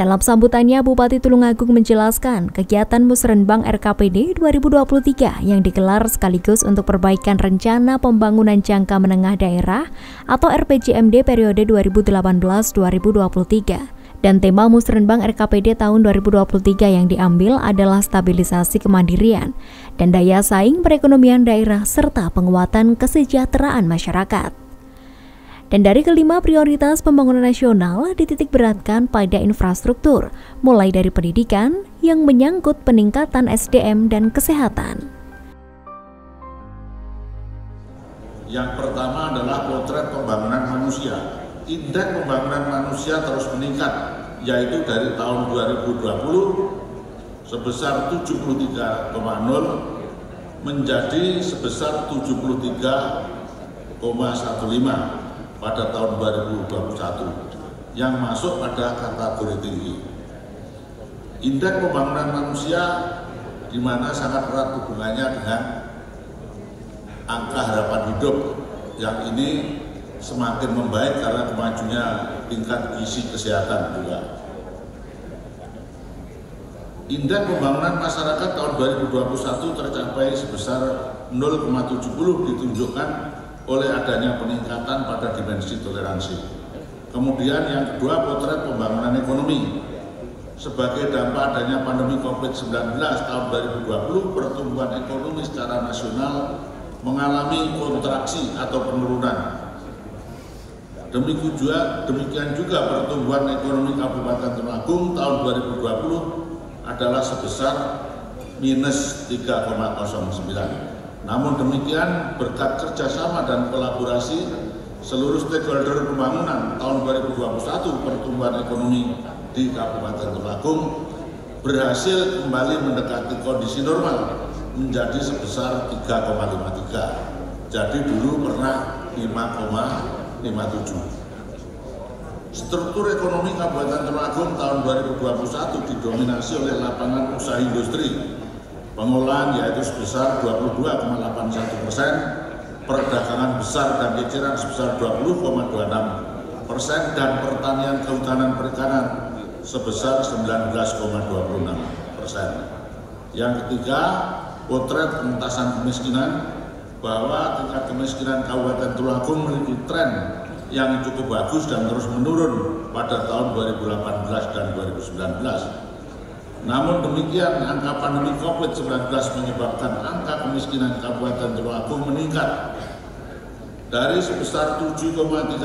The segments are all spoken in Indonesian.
Dalam sambutannya, Bupati Tulungagung menjelaskan kegiatan Musrenbang RKPD 2023 yang digelar sekaligus untuk perbaikan rencana pembangunan jangka menengah daerah atau RPJMD periode 2018-2023. Dan tema Musrenbang RKPD tahun 2023 yang diambil adalah stabilisasi kemandirian dan daya saing perekonomian daerah serta penguatan kesejahteraan masyarakat. Dan dari kelima prioritas pembangunan nasional dititik beratkan pada infrastruktur, mulai dari pendidikan yang menyangkut peningkatan SDM dan kesehatan. Yang pertama adalah potret pembangunan manusia. Indeks pembangunan manusia terus meningkat, yaitu dari tahun 2020 sebesar 73,0 menjadi sebesar 73,15 pada tahun 2021 yang masuk pada kategori tinggi. Indeks pembangunan manusia di mana sangat erat hubungannya dengan angka harapan hidup yang ini semakin membaik karena kemajunya tingkat gizi kesehatan juga. Indeks pembangunan masyarakat tahun 2021 tercapai sebesar 0,70 ditunjukkan oleh adanya peningkatan pada dimensi toleransi. Kemudian yang kedua, potret pembangunan ekonomi. Sebagai dampak adanya pandemi COVID-19 tahun 2020, pertumbuhan ekonomi secara nasional mengalami kontraksi atau penurunan. Demikian juga pertumbuhan ekonomi Kabupaten Tulungagung tahun 2020 adalah sebesar minus 3,09. Namun demikian, berkat kerjasama dan kolaborasi seluruh stakeholder pembangunan tahun 2021, pertumbuhan ekonomi di Kabupaten Tulungagung berhasil kembali mendekati kondisi normal menjadi sebesar 3,53. Jadi dulu pernah 5,57. Struktur ekonomi Kabupaten Tulungagung tahun 2021 didominasi oleh lapangan usaha industri. Pengolahan yaitu sebesar 22,81%, perdagangan besar dan eceran sebesar 20,26%, dan pertanian kehutanan perikanan sebesar 19,26%. Yang ketiga, potret pengentasan kemiskinan, bahwa tingkat kemiskinan Kabupaten Tulungagung memiliki tren yang cukup bagus dan terus menurun pada tahun 2018 dan 2019. Namun demikian, angka pandemi COVID-19 menyebabkan angka kemiskinan Kabupaten Tulungagung meningkat dari sebesar 7,33%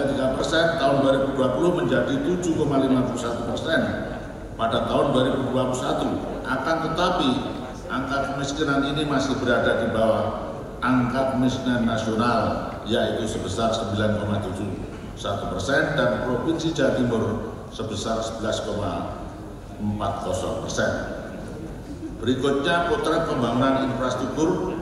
tahun 2020 menjadi 7,51% pada tahun 2021. Akan tetapi, angka kemiskinan ini masih berada di bawah angka kemiskinan nasional, yaitu sebesar 9,71%, dan Provinsi Jawa Timur sebesar 11,40%. Berikutnya, potret pembangunan infrastruktur,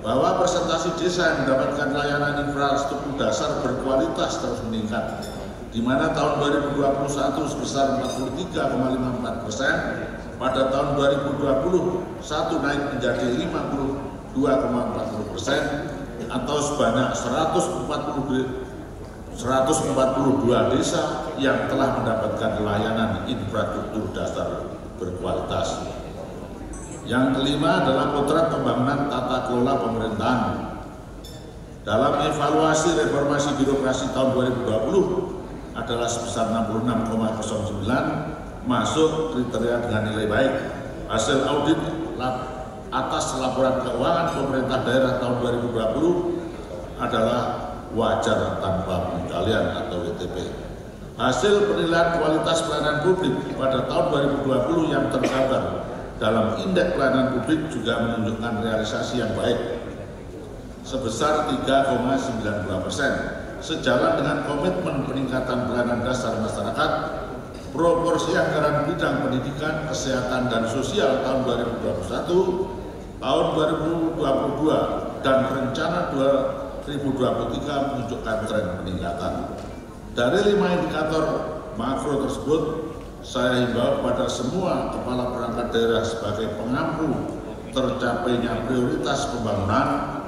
bahwa persentase desa yang mendapatkan layanan infrastruktur dasar berkualitas terus meningkat, di mana tahun 2021 sebesar 43,54%, pada tahun 2021 naik menjadi 52,40%, atau sebanyak 142 desa yang telah mendapatkan layanan infrastruktur dasar berkualitas. Yang kelima adalah potret pembangunan tata kelola pemerintahan. Dalam evaluasi reformasi birokrasi tahun 2020 adalah sebesar 66,09, masuk kriteria dengan nilai baik. Hasil audit atas laporan keuangan pemerintah daerah tahun 2020 adalah wajar tanpa pengecualian atau WTP. Hasil penilaian kualitas pelayanan publik pada tahun 2020 yang tergambar dalam indeks pelayanan publik juga menunjukkan realisasi yang baik sebesar 3,92%. Sejalan dengan komitmen peningkatan pelayanan dasar masyarakat, proporsi anggaran bidang pendidikan, kesehatan, dan sosial tahun 2021, tahun 2022, dan rencana 2023 menunjukkan tren peningkatan. Dari 5 indikator makro tersebut, saya himbau kepada semua kepala perangkat daerah sebagai pengampu tercapainya prioritas pembangunan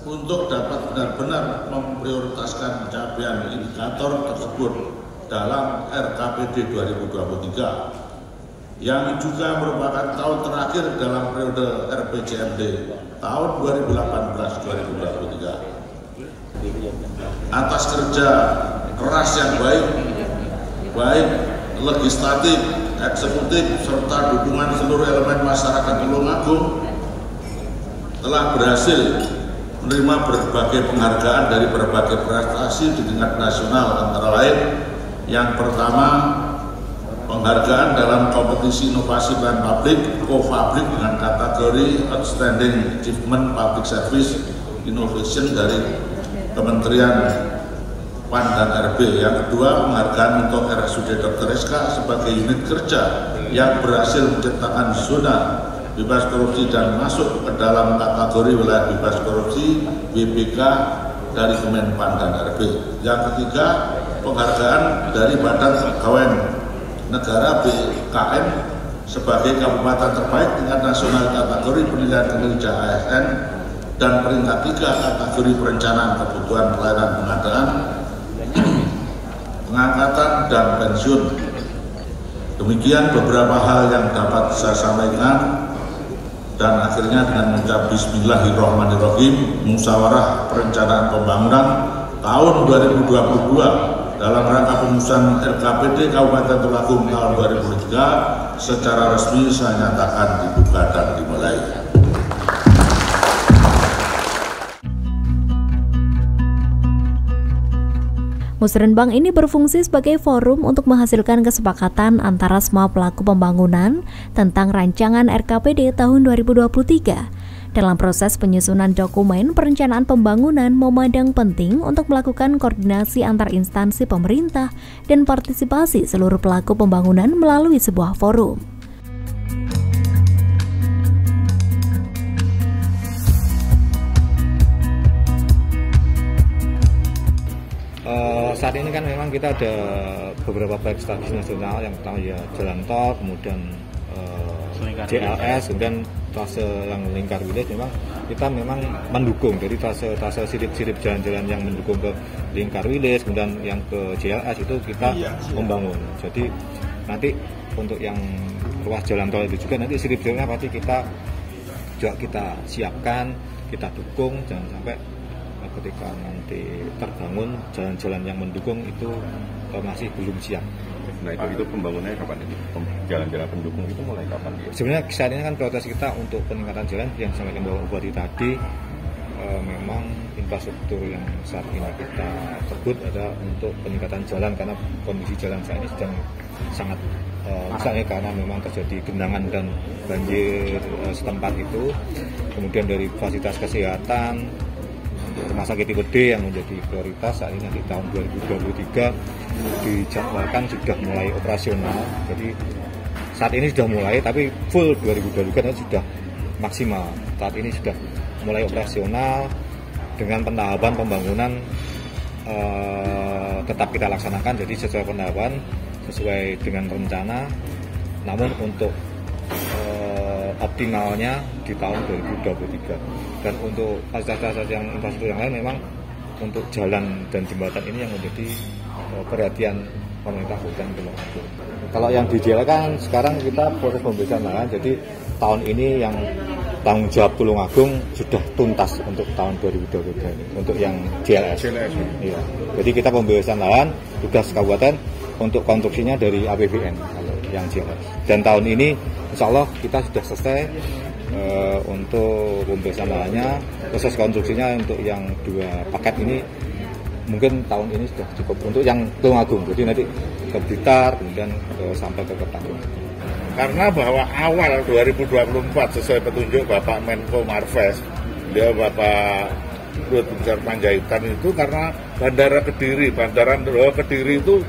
untuk dapat benar-benar memprioritaskan capaian indikator tersebut dalam RKPD 2023 yang juga merupakan tahun terakhir dalam periode RPJMD tahun 2018-2023. Atas kerja keras yang baik legislatif, eksekutif, serta dukungan seluruh elemen masyarakat Tulungagung telah berhasil menerima berbagai penghargaan dari berbagai prestasi di tingkat nasional, antara lain yang pertama penghargaan dalam kompetisi inovasi pelayanan publik Co-Public dengan kategori Outstanding Achievement Public Service Innovation dari Kementerian PAN dan RB. Yang kedua, penghargaan untuk RSUD Dr. Reska sebagai unit kerja yang berhasil menciptakan zona bebas korupsi dan masuk ke dalam kategori wilayah bebas korupsi BPK dari Kemenpan dan RB. Yang ketiga, penghargaan dari Badan Kepegawaian Negara BKN sebagai kabupaten terbaik tingkat nasional kategori penilaian kinerja ASN dan peringkat 3 kategori perencanaan kebutuhan pelayanan pengadaan, pengangkatan dan pensiun. Demikian beberapa hal yang dapat saya sampaikan. Dan akhirnya dengan mengucap Bismillahirrahmanirrahim, musyawarah perencanaan pembangunan tahun 2022 dalam rangka penyusunan RKPD Kabupaten Tulungagung tahun 2023 secara resmi saya nyatakan dibuka dan dimulai. Musrenbang ini berfungsi sebagai forum untuk menghasilkan kesepakatan antara semua pelaku pembangunan tentang rancangan RKPD tahun 2023. Dalam proses penyusunan dokumen perencanaan pembangunan memandang penting untuk melakukan koordinasi antar instansi pemerintah dan partisipasi seluruh pelaku pembangunan melalui sebuah forum. Saat ini kan memang kita ada beberapa proyek strategis nasional, yang pertama ya jalan tol, kemudian JLS, kemudian trase yang lingkar wilayah. Memang kita mendukung, jadi trase sirip jalan-jalan yang mendukung ke lingkar wilayah, kemudian yang ke JLS itu kita membangun. Jadi nanti untuk yang ruas jalan tol itu juga nanti sirip jalannya pasti kita siapkan, kita dukung, jangan sampai ketika nanti terbangun jalan-jalan yang mendukung itu masih belum siap. Nah itu pembangunannya kapan ini? Jalan-jalan pendukung itu mulai kapan? Sebenarnya saat ini kan prioritas kita untuk peningkatan jalan yang disampaikan Bapak Bupati tadi, memang infrastruktur yang saat ini kita sebut ada untuk peningkatan jalan karena kondisi jalan saat ini sedang sangat misalnya karena memang terjadi genangan dan banjir setempat itu. Kemudian dari fasilitas kesehatan, rumah sakit tipe D yang menjadi prioritas saat ini, nanti tahun 2023 dijadwalkan sudah mulai operasional. Jadi saat ini sudah mulai, tapi full 2023 nanti sudah maksimal. Saat ini sudah mulai operasional dengan pentahapan pembangunan tetap kita laksanakan, jadi sesuai pentahapan, sesuai dengan rencana. Namun untuk optimalnya di tahun 2023. Dan untuk fasilitas yang infrastruktur yang lain memang untuk jalan dan jembatan ini yang menjadi perhatian pemerintah Kabupaten Tulungagung. Kalau yang di JLS kan sekarang kita proses pembebasan lahan, jadi tahun ini yang tanggung jawab Tulungagung sudah tuntas untuk tahun 2023 ini, untuk yang JLS. Iya. Jadi kita pembebasan lahan tugas kabupaten untuk konstruksinya dari APBN kalau yang JLS. Dan tahun ini insya Allah kita sudah selesai untuk pembebasan lahannya, proses konstruksinya untuk yang 2 paket ini mungkin tahun ini sudah cukup untuk yang Tulungagung. Jadi nanti ke Blitar, kemudian sampai ke Kertagung. Karena bahwa awal 2024 sesuai petunjuk Bapak Menko Marves, beliau Bapak Luhut Binsar Panjaitan itu karena Bandara Kediri itu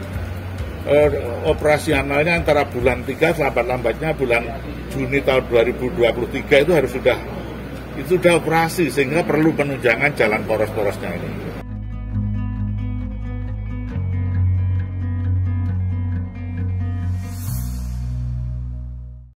operasionalnya antara bulan 3 lambat-lambatnya bulan Juni tahun 2023 itu sudah operasi, sehingga perlu penunjangan jalan poros-porosnya ini.